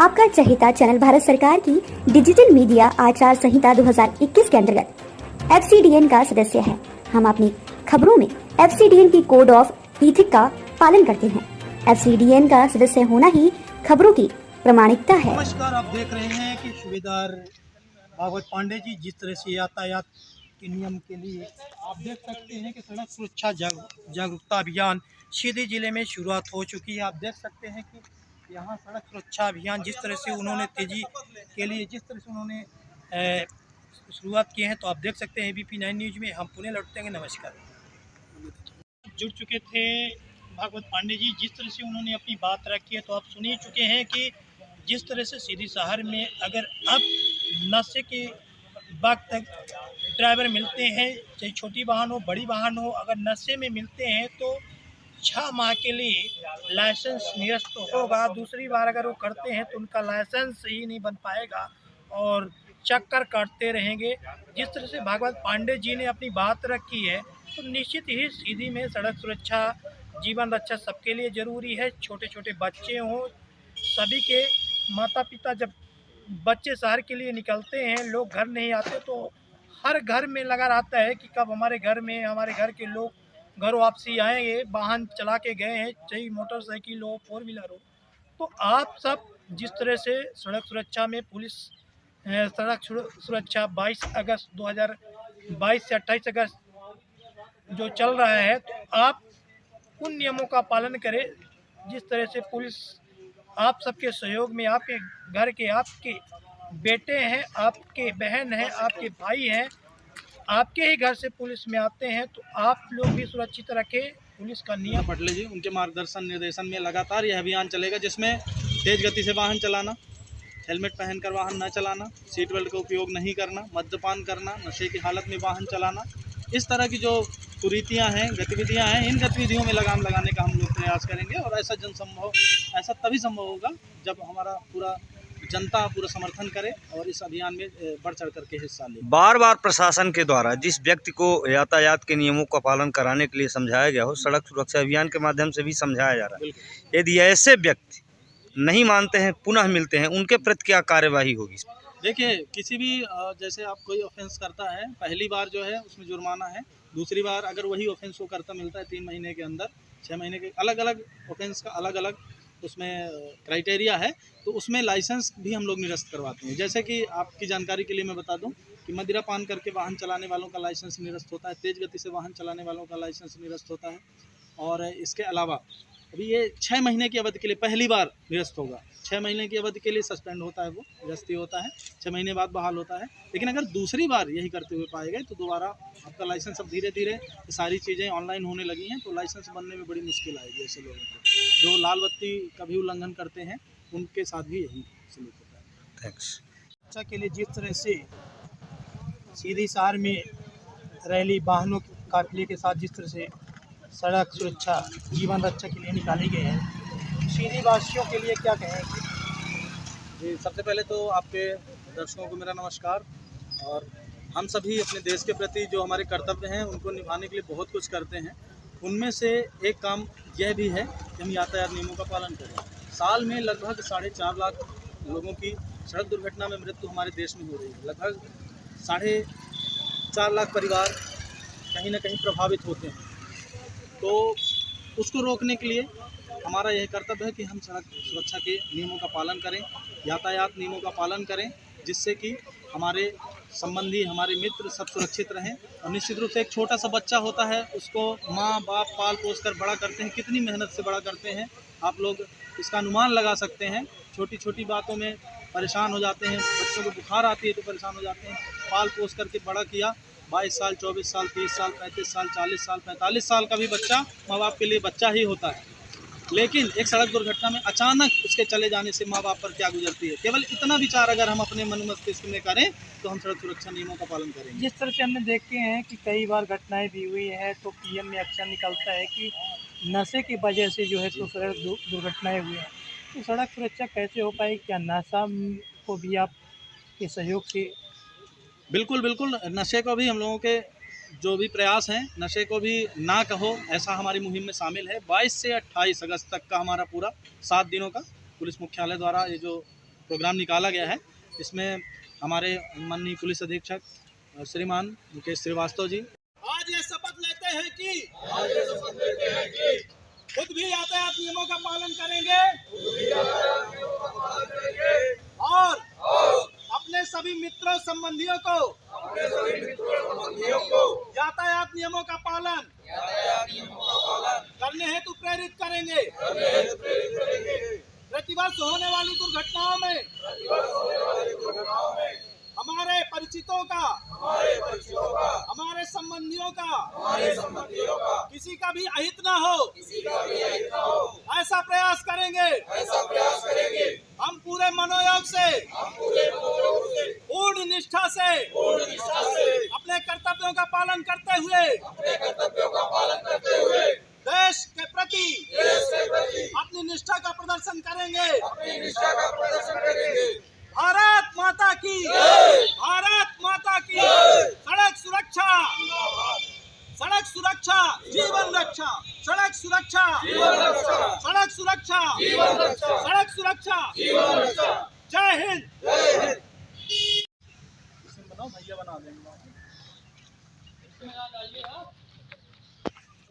आपका चहेता चैनल भारत सरकार की डिजिटल मीडिया आचार संहिता 2021 के अंतर्गत FCDN का सदस्य है। हम अपनी खबरों में FCDN की कोड ऑफ इथिक का पालन करते हैं। FCDN का सदस्य होना ही खबरों की प्रामाणिकता है। नमस्कार, आप देख रहे हैं कि सूबेदार भागवत पांडे जी जिस तरह से यातायात के नियम के लिए आप देख सकते हैं कि सड़क सुरक्षा जागरूकता अभियान सीधी जिले में शुरुआत हो चुकी है। आप देख सकते हैं कि यहाँ सड़क सुरक्षा अभियान जिस तरह से उन्होंने तेजी के लिए जिस तरह से उन्होंने शुरुआत की है, तो आप देख सकते हैं ABP 9 न्यूज़ में हम पुणे लौटते हैं। नमस्कार। जुड़ चुके थे भागवत पांडे जी, जिस तरह से उन्होंने अपनी बात रखी है तो आप सुन ही चुके हैं कि जिस तरह से सीधी शहर में अगर अब नशे के वक्त ड्राइवर मिलते हैं, चाहे छोटी वाहन हो बड़ी वाहन हो, अगर नशे में मिलते हैं तो 6 माह के लिए लाइसेंस निरस्त होगा। दूसरी बार अगर वो करते हैं तो उनका लाइसेंस ही नहीं बन पाएगा और चक्कर काटते रहेंगे। जिस तरह से भागवत पांडे जी ने अपनी बात रखी है तो निश्चित ही सीधी में सड़क सुरक्षा जीवन रक्षा सबके लिए ज़रूरी है। छोटे छोटे बच्चे हों, सभी के माता पिता जब बच्चे शहर के लिए निकलते हैं, लोग घर नहीं आते तो हर घर में लगा रहता है कि कब हमारे घर के लोग घर वापसी आएंगे। वाहन चला के गए हैं, चाहे मोटरसाइकिल हो 4 व्हीलर हो। तो आप सब जिस तरह से सड़क सुरक्षा में पुलिस सड़क सुरक्षा 22 अगस्त 2022 से 28 अगस्त जो चल रहा है, तो आप उन नियमों का पालन करें जिस तरह से पुलिस आप सबके सहयोग में, आपके घर के आपके बेटे हैं, आपके बहन हैं, आपके भाई हैं, आपके ही घर से पुलिस में आते हैं, तो आप लोग भी सुरक्षित रखें। पुलिस का नियम पटले जी उनके मार्गदर्शन निर्देशन में लगातार यह अभियान चलेगा, जिसमें तेज़ गति से वाहन चलाना, हेलमेट पहनकर वाहन न चलाना, सीट बेल्ट का उपयोग नहीं करना, मद्यपान करना, नशे की हालत में वाहन चलाना, इस तरह की जो कुरीतियाँ हैं, गतिविधियाँ हैं, इन गतिविधियों में लगाम लगाने का हम लोग प्रयास करेंगे। और ऐसा तभी संभव होगा जब हमारा पूरा जनता पूरा समर्थन करे और इस अभियान में बढ़ चढ़ करके हिस्सा ले। बार बार प्रशासन के द्वारा जिस व्यक्ति को यातायात के नियमों का पालन कराने के लिए समझाया गया हो, सड़क सुरक्षा अभियान के माध्यम से भी समझाया जा रहा है। यदि ऐसे व्यक्ति नहीं मानते हैं, पुनः मिलते हैं, उनके प्रति क्या कार्यवाही होगी? देखिए, किसी भी जैसे आप कोई ऑफेंस करता है, पहली बार जो है उसमें जुर्माना है। दूसरी बार अगर वही ऑफेंस को करता मिलता है 3 महीने के अंदर, 6 महीने के, अलग अलग ऑफेंस का अलग अलग उसमें क्राइटेरिया है, तो उसमें लाइसेंस भी हम लोग निरस्त करवाते हैं। जैसे कि आपकी जानकारी के लिए मैं बता दूं कि मदिरा पान करके वाहन चलाने वालों का लाइसेंस निरस्त होता है, तेज़ गति से वाहन चलाने वालों का लाइसेंस निरस्त होता है। और इसके अलावा अभी ये 6 महीने की अवधि के लिए पहली बार निरस्त होगा। 6 महीने की अवधि के लिए सस्पेंड होता है, वो निरस्ती होता है, 6 महीने बाद बहाल होता है। लेकिन अगर दूसरी बार यही करते हुए पाए गए तो दोबारा आपका लाइसेंस, अब धीरे धीरे सारी चीज़ें ऑनलाइन होने लगी हैं, तो लाइसेंस बनने में बड़ी मुश्किल आएगी ऐसे लोगों को जो लाल बत्ती का भी उल्लंघन करते हैं, उनके साथ भी यही सलूक होता है। थैंक्स। सुरक्षा के लिए जिस तरह से सीधी शहर में रैली वाहनों के काफिले के साथ जिस तरह से सड़क सुरक्षा जीवन रक्षा के लिए निकाली गई है, सीधी वासियों के लिए क्या कहेंगे? जी, सबसे पहले तो आपके दर्शकों को मेरा नमस्कार। और हम सभी अपने देश के प्रति जो हमारे कर्तव्य हैं उनको निभाने के लिए बहुत कुछ करते हैं। उनमें से एक काम यह भी है कि हम यातायात नियमों का पालन करें। साल में लगभग 4.5 लाख लोगों की सड़क दुर्घटना में मृत्यु हमारे देश में हो रही है। लगभग 4.5 लाख परिवार कहीं ना कहीं प्रभावित होते हैं। तो उसको रोकने के लिए हमारा यह कर्तव्य है कि हम सड़क सुरक्षा के नियमों का पालन करें, यातायात नियमों का पालन करें, जिससे कि हमारे संबंधी, हमारे मित्र सब सुरक्षित रहें। और निश्चित रूप से एक छोटा सा बच्चा होता है, उसको माँ बाप पाल पोस कर बड़ा करते हैं, कितनी मेहनत से बड़ा करते हैं, आप लोग इसका अनुमान लगा सकते हैं। छोटी छोटी बातों में परेशान हो जाते हैं, बच्चों को बुखार आती है तो परेशान हो जाते हैं। पाल पोस करके बड़ा किया, 22 साल, 24 साल, 30 साल, 35 साल, 40 साल, 45 साल का भी बच्चा माँ बाप के लिए बच्चा ही होता है। लेकिन एक सड़क दुर्घटना में अचानक उसके चले जाने से माँ बाप पर क्या गुजरती है। केवल इतना विचार अगर हम अपने मन मस्तिष्क में करें तो हम सड़क सुरक्षा नियमों का पालन करेंगे। जिस तरह से हमने देखे हैं कि कई बार घटनाएं भी हुई हैं, तो PM में एक्शन निकलता है कि नशे की वजह से जो है तो सड़क दुर्घटनाएं हुई हैं। तो सड़क सुरक्षा कैसे हो पाएगी? क्या नशा को भी आपके सहयोग से? बिल्कुल बिल्कुल, नशे को भी हम लोगों के जो भी प्रयास हैं, नशे को भी ना कहो ऐसा हमारी मुहिम में शामिल है। 22 से 28 अगस्त तक का हमारा पूरा 7 दिनों का पुलिस मुख्यालय द्वारा ये जो प्रोग्राम निकाला गया है। इसमें हमारे माननीय पुलिस अधीक्षक श्रीमान मुकेश श्रीवास्तव जी आज ये शपथ लेते हैं कि खुद भी यातायात नियमों का पालन करेंगे और अपने सभी मित्रों संबंधियों को यातायात नियमों का पालन करने हेतु प्रेरित करेंगे। प्रतिवर्ष होने वाली दुर्घटनाओं में हमारे परिचितों का, हमारे संबंधियों का किसी का भी अहित न हो, ऐसा प्रयास करेंगे। हम पूरे मनोयोग से, पूर्ण निष्ठा से अपने कर्तव्यों का पालन करते हुए देश के प्रति अपनी निष्ठा का प्रदर्शन करेंगे। भारत माता की, भारत माता की। सड़क सुरक्षा, सड़क सुरक्षा जीवन रक्षा, सड़क सुरक्षा जीवन रक्षा, सड़क सुरक्षा जीवन रक्षा, सड़क सुरक्षा जीवन रक्षा। जय हिंद, जय हिंद। भैया बना देंगे।